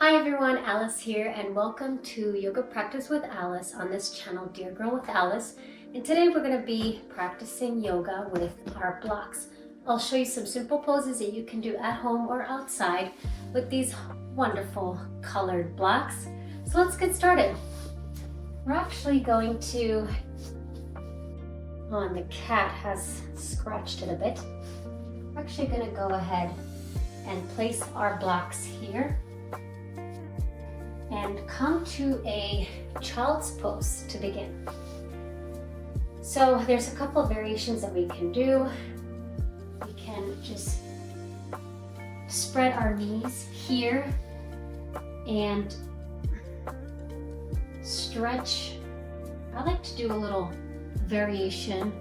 Hi everyone, Alice here and welcome to Yoga Practice with Alice on this channel, Dear Girl with Alice. And today we're going to be practicing yoga with our blocks. I'll show you some simple poses that you can do at home or outside with these wonderful colored blocks. So let's get started. We're actually going to, and the cat has scratched it a bit. We're actually going to go ahead and place our blocks here and come to a child's pose to begin. So there's a couple of variations that we can do. We can just spread our knees here and stretch. I like to do a little variation,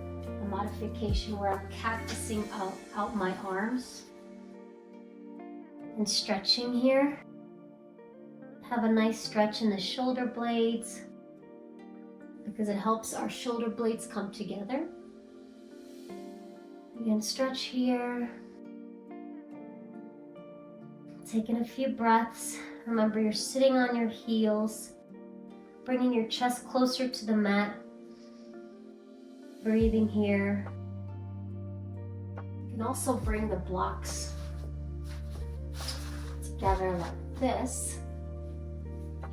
a modification where I'm cactusing out my arms and stretching here. Have a nice stretch in the shoulder blades because it helps our shoulder blades come together. Again, stretch here. Taking a few breaths. Remember, you're sitting on your heels, bringing your chest closer to the mat. Breathing here. You can also bring the blocks together like this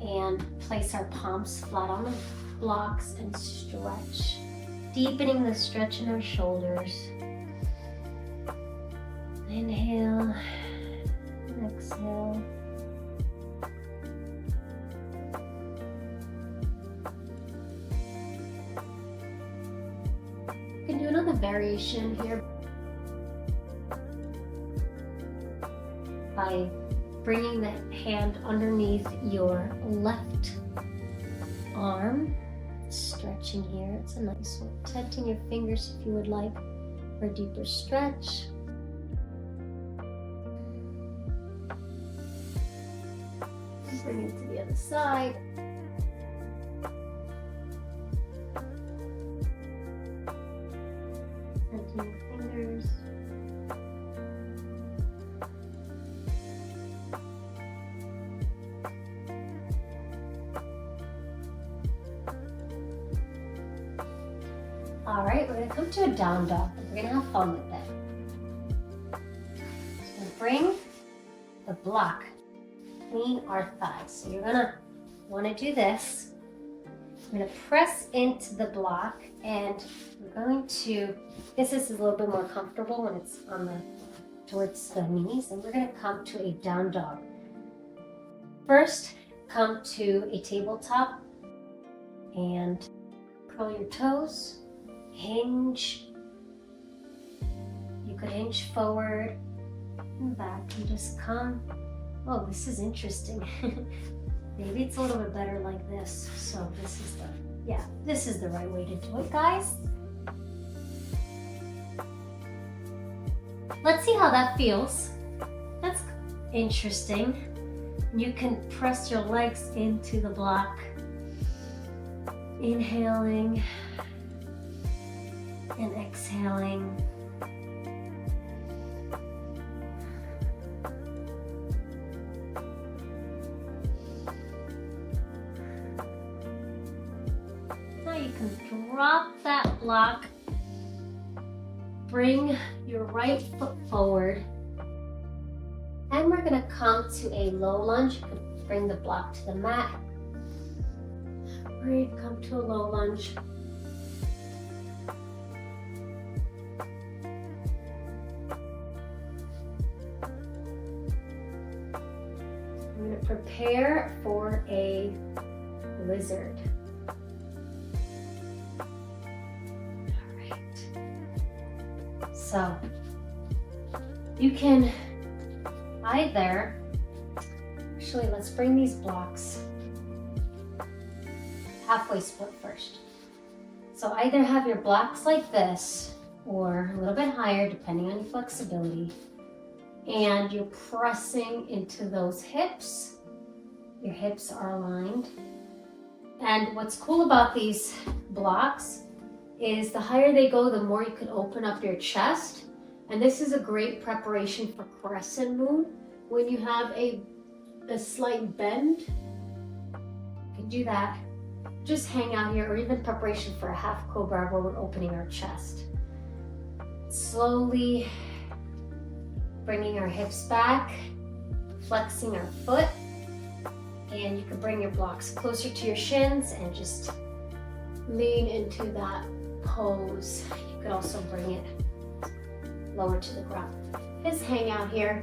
and place our palms flat on the blocks and stretch, deepening the stretch in our shoulders. Inhale and exhale. You can do another variation here by bringing the hand underneath your left arm, stretching here. It's a nice one. Tenting your fingers if you would like for a deeper stretch. Bring it to the other side. Tenting your fingers. All right, we're going to come to a down dog. We're going to have fun with that. So bring the block between our thighs. So you're going to want to do this. We're going to press into the block and we're going to, this is a little bit more comfortable when it's on towards the knees, and we're going to come to a down dog. First, come to a tabletop and curl your toes. Hinge. You could hinge forward and back and just come. Oh, this is interesting. Maybe it's a little bit better like this. So this is the right way to do it, guys. Let's see how that feels. That's interesting. You can press your legs into the block. Inhaling and exhaling. Now you can drop that block, bring your right foot forward, and we're going to come to a low lunge. You can bring the block to the mat. Come to a low lunge. I'm going to prepare for a lizard. All right. So you can either, actually let's bring these blocks halfway split first. So either have your blocks like this or a little bit higher depending on your flexibility. And you're pressing into those hips. Your hips are aligned. And what's cool about these blocks is the higher they go, the more you can open up your chest. And this is a great preparation for Crescent Moon when you have a a slight bend, you can do that. Just hang out here, or even preparation for a half cobra where we're opening our chest. Slowly bringing our hips back, flexing our foot, and you can bring your blocks closer to your shins and just lean into that pose. You could also bring it lower to the ground. Just hang out here.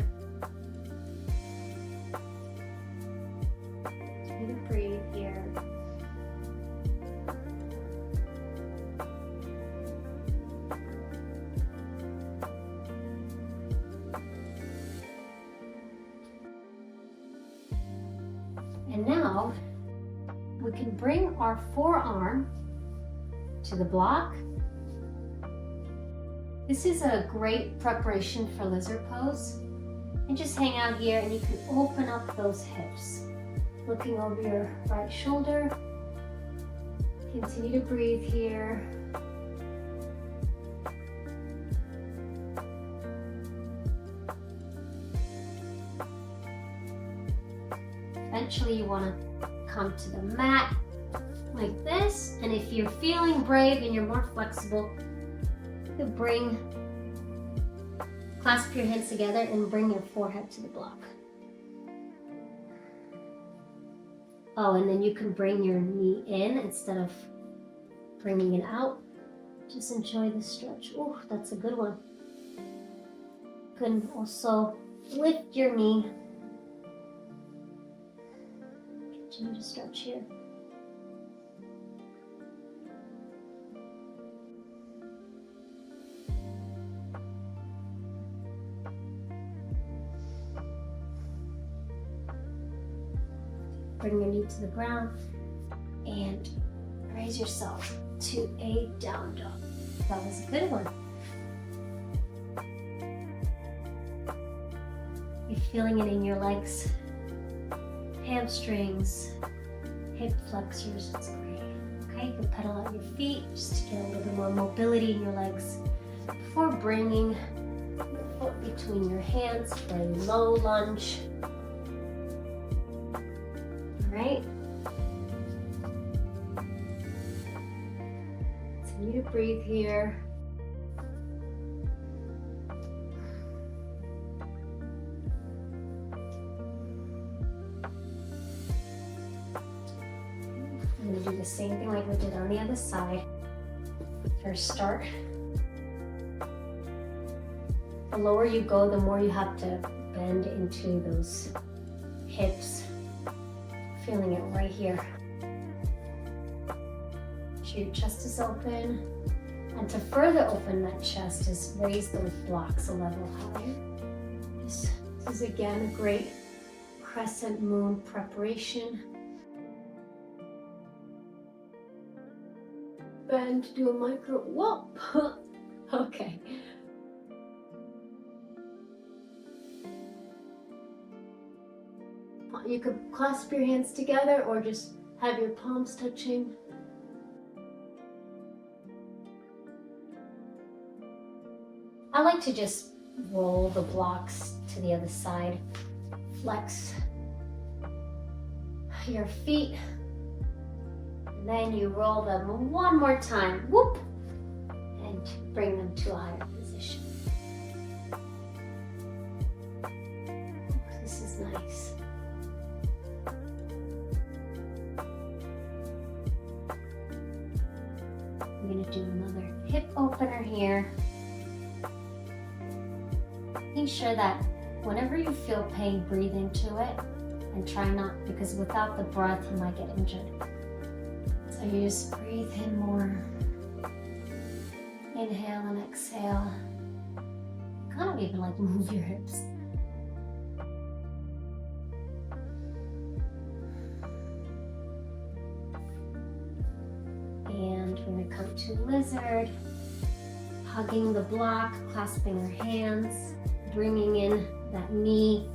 You can breathe here. And now we can bring our forearm to the block. This is a great preparation for lizard pose. And just hang out here and you can open up those hips. Looking over your right shoulder. Continue to breathe here. Eventually you want to come to the mat like this, and if you're feeling brave and you're more flexible, you can clasp your hands together and bring your forehead to the block. Oh, and then you can bring your knee in instead of bringing it out. Just enjoy the stretch. Oh, that's a good one. You can also lift your knee. Continue to stretch here. Bring your knee to the ground and raise yourself to a down dog. That was a good one. You're feeling it in your legs, hamstrings, hip flexors. That's great. Okay, you can pedal out your feet just to get a little bit more mobility in your legs before bringing your foot between your hands for a low lunge. Right? Continue to breathe here. I'm going to do the same thing like we did on the other side. First start. The lower you go, the more you have to bend into those hips. Feeling it right here. Make sure your chest is open. And to further open that chest is raise those blocks a level higher. This is again a great Crescent Moon preparation. Bend, do a micro whoop. Okay. You could clasp your hands together or just have your palms touching. I like to just roll the blocks to the other side. Flex your feet. And then you roll them one more time. Whoop! And bring them to a higher position. This is nice. I'm going to do another hip opener here. Making sure that whenever you feel pain, breathe into it and try not, because without the breath you might get injured. So you just breathe in more. Inhale and exhale. Kind of even like move your hips. And we're going to come to lizard, hugging the block, clasping our hands, bringing in that knee,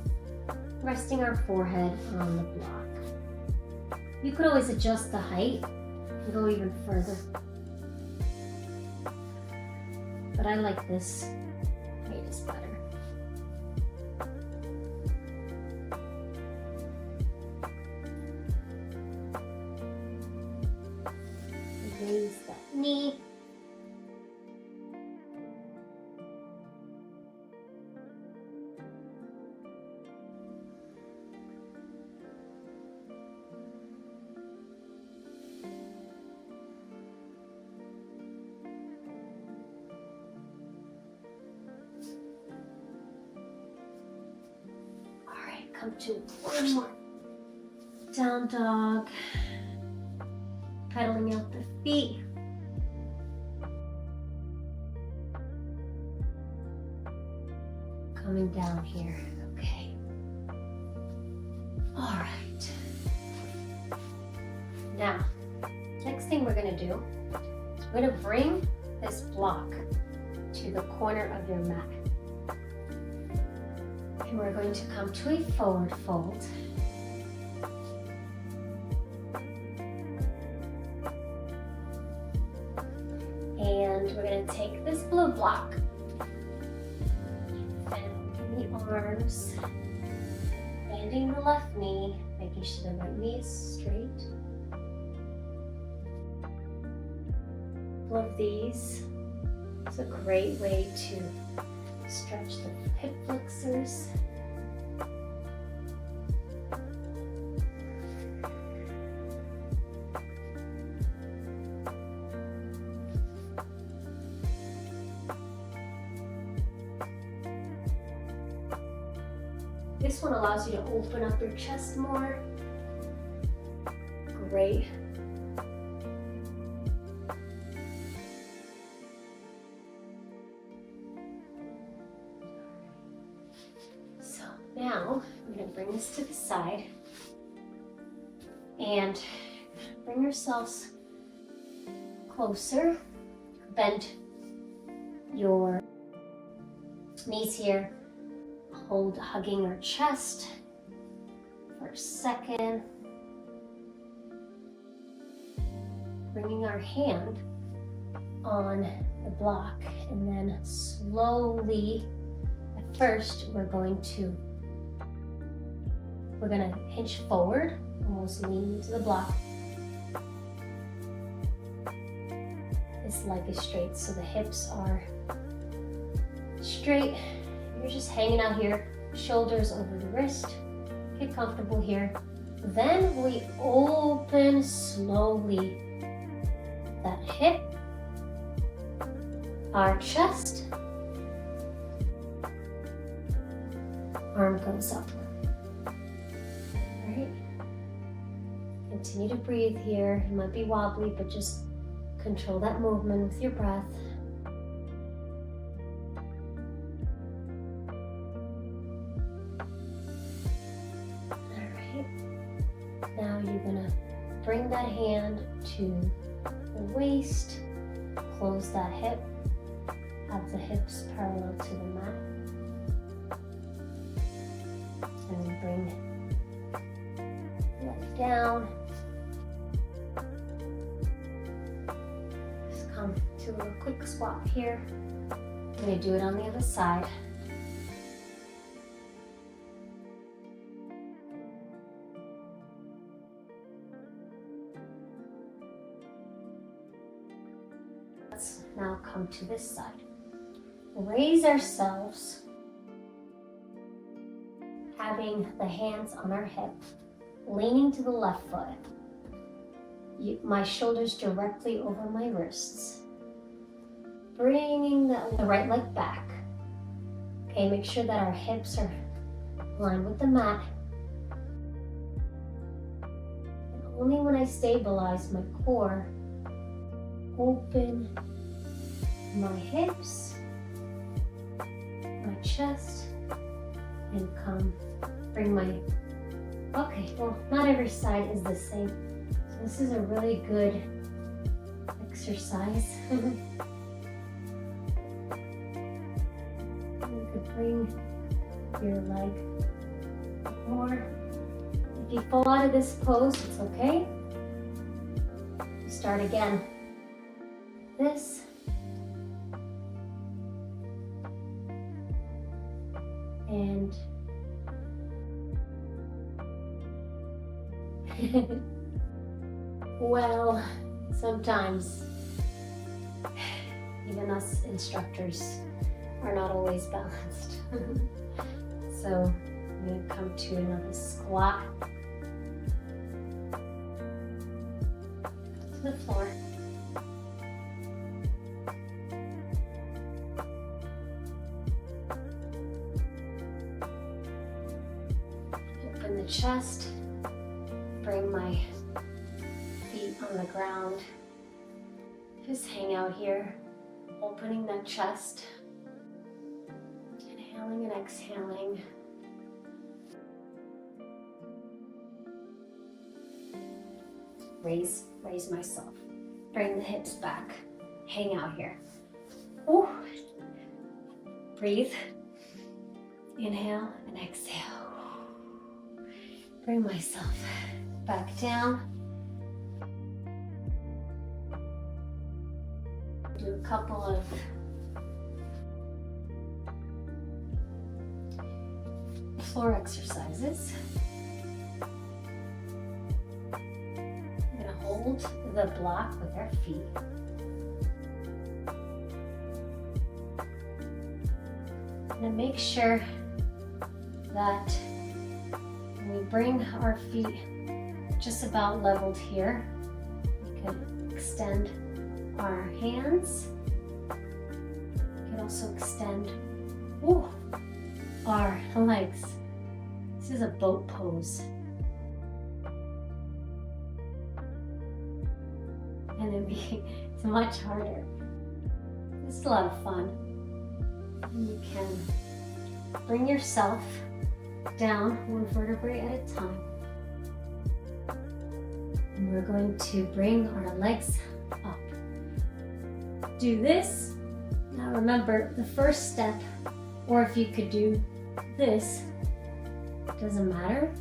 resting our forehead on the block. You could always adjust the height and go even further. But I like this height is better. Raise that knee. Come to one more down dog, pedaling out the feet. Coming down here, okay. All right. Now, next thing we're gonna do is we're gonna bring this block to the corner of your mat. And we're going to come to a forward fold. And we're going to take this blue block and open the arms, bending the left knee, making sure the right knee is straight. All of these is a great way to stretch the hip flexors. This one allows you to open up your chest more. Great. Now, we're going to bring this to the side and bring yourselves closer. Bend your knees here. Hold hugging your chest for a second. Bringing our hand on the block and then slowly, at first, we're going to hinge forward, almost lean into the block. This leg is straight, so the hips are straight. You're just hanging out here, shoulders over the wrist. Get comfortable here. Then we open slowly that hip, our chest, arm goes up. Right? Continue to breathe here. It might be wobbly, but just control that movement with your breath. All right. Now you're gonna bring that hand to the waist, close that hip, have the hips parallel to the mat, and then bring down. Just come to a quick swap here. I'm going to do it on the other side. Let's now come to this side. Raise ourselves, having the hands on our hip, leaning to the left foot. My shoulders directly over my wrists. Bringing the right leg back. Okay, make sure that our hips are aligned with the mat. And only when I stabilize my core, open my hips, my chest, and come, bring my, okay, well, not every side is the same. So this is a really good exercise. You could bring your leg more. If you fall out of this pose, it's okay. You start again. This. And well Sometimes even us instructors are not always balanced. So I'm going to come to another squat to the floor. Open the chest, bring my feet on the ground. Just hang out here, opening that chest, inhaling and exhaling. Raise myself. Bring the hips back. Hang out here. Ooh. Breathe. Inhale and exhale. Bring myself back down. Do a couple of floor exercises. We're going to hold the block with our feet. And make sure that when we bring our feet just about leveled here, we can extend our hands. We can also extend our legs. This is a boat pose. And it's much harder. It's a lot of fun. And you can bring yourself down one vertebrae at a time. And we're going to bring our legs up. Do this. Now remember, the first step, or if you could do this, doesn't matter,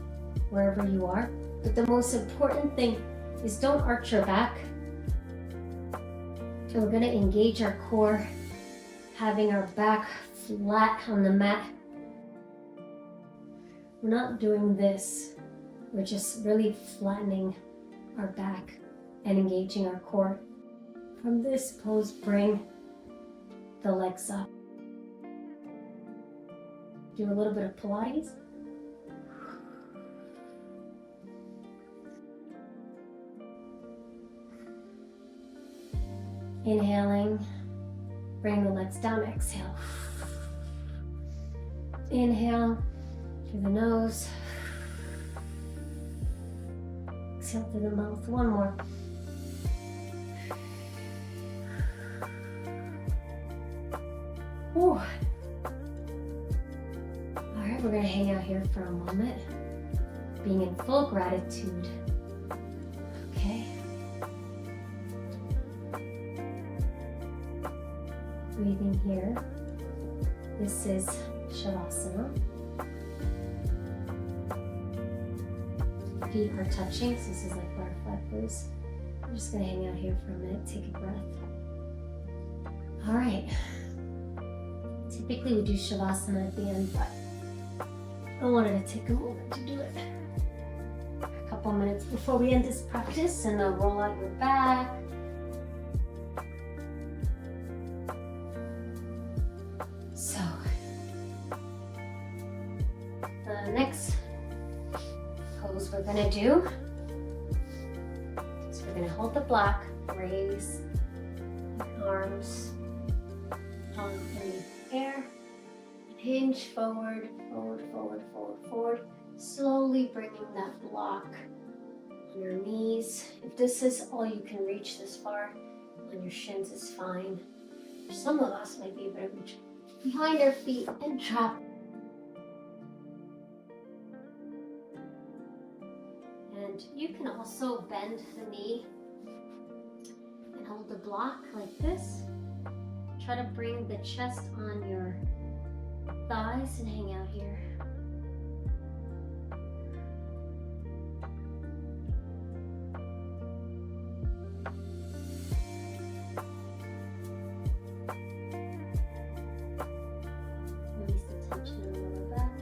wherever you are. But the most important thing is don't arch your back. So we're going to engage our core, having our back flat on the mat. We're not doing this. We're just really flattening our back and engaging our core. From this pose, bring the legs up. Do a little bit of Pilates. Inhaling, bring the legs down, exhale. Inhale through the nose. Exhale through the mouth. One more. Ooh. All right, we're going to hang out here for a moment, being in full gratitude. Okay. Breathing here. This is Savasana. Feet are touching, so this is like butterfly pose. I'm just going to hang out here for a minute, take a breath. All right. Typically we do Shavasana at the end, but I wanted to take a moment to do it. A couple minutes before we end this practice, and then roll out your back. So, the next pose we're going to do is we're going to hold the block, raise your arms on the air, hinge forward, forward, forward, forward, forward, slowly bringing that block on your knees. If this is all you can reach this far, on your shins is fine. For some of us might be able to reach behind our feet and drop. And you can also bend the knee and hold the block like this. Try to bring the chest on your thighs and hang out here. Release the tension in the lower back.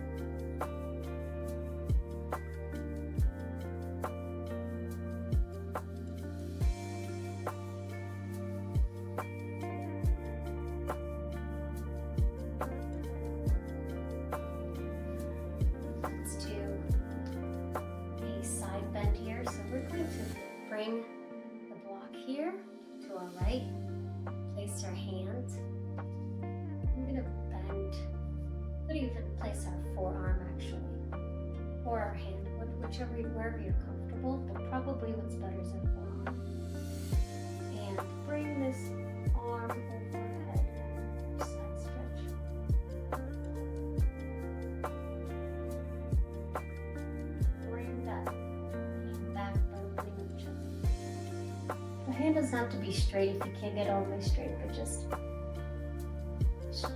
bring the block here to our right, place our hand. We're going to bend, could even place our forearm actually, or our hand, wherever you're comfortable, but probably what's better is our forearm. And bring this arm overhead, side stretch. Bring that hand back by opening the chest. The hand doesn't have to be straight if you can't get all the way straight, but just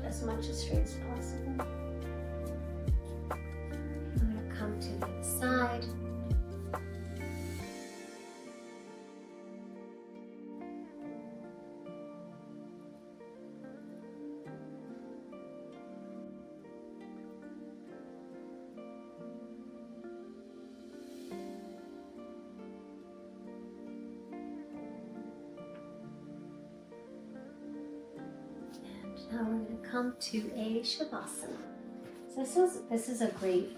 as much as straight as possible. I'm going to come to the other side. Now we're going to come to a Savasana. So this is a great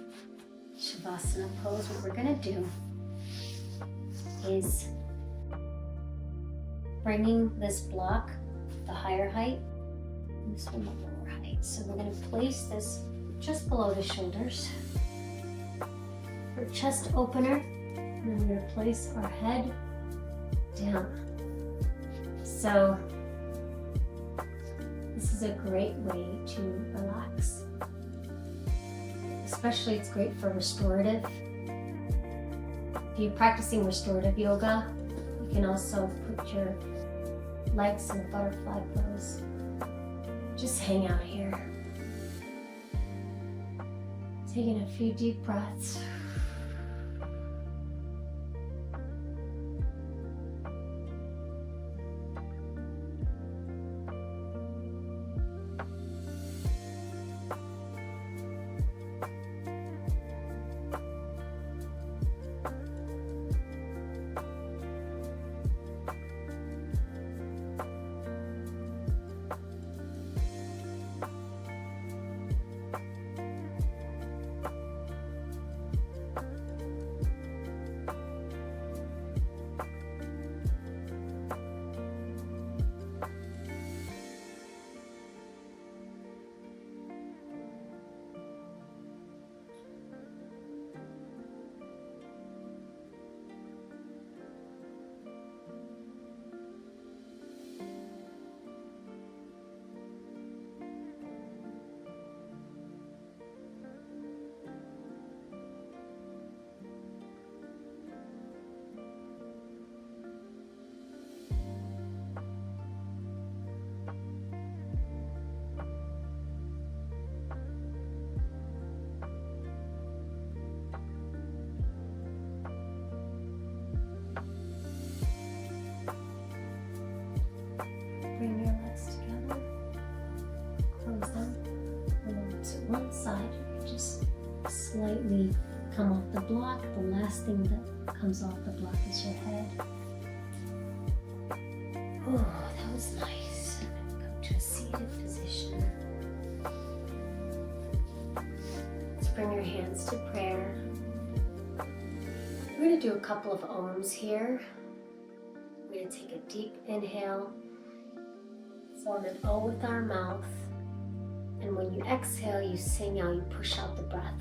Savasana pose. What we're going to do is bringing this block the higher height and this one the lower height. So we're going to place this just below the shoulders for chest opener, and then we're going to place our head down. So this is a great way to relax. Especially it's great for restorative. If you're practicing restorative yoga, you can also put your legs in a butterfly pose. Just hang out here. Taking a few deep breaths. Bring your legs together, close them, and then to one side, you just slightly come off the block. The last thing that comes off the block is your head. Oh, that was nice. Come to a seated position. Let's bring your hands to prayer. We're going to do a couple of ohms here. We're going to take a deep inhale. Form an O with our mouth, and when you exhale, you sing out, you push out the breath.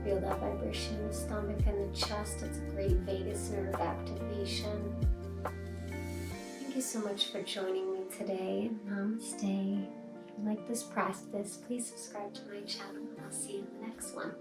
Feel that vibration in the stomach and the chest. It's a great vagus nerve activation. Thank you so much for joining me today. Namaste. If you like this practice, please subscribe to my channel and I'll see you in the next one.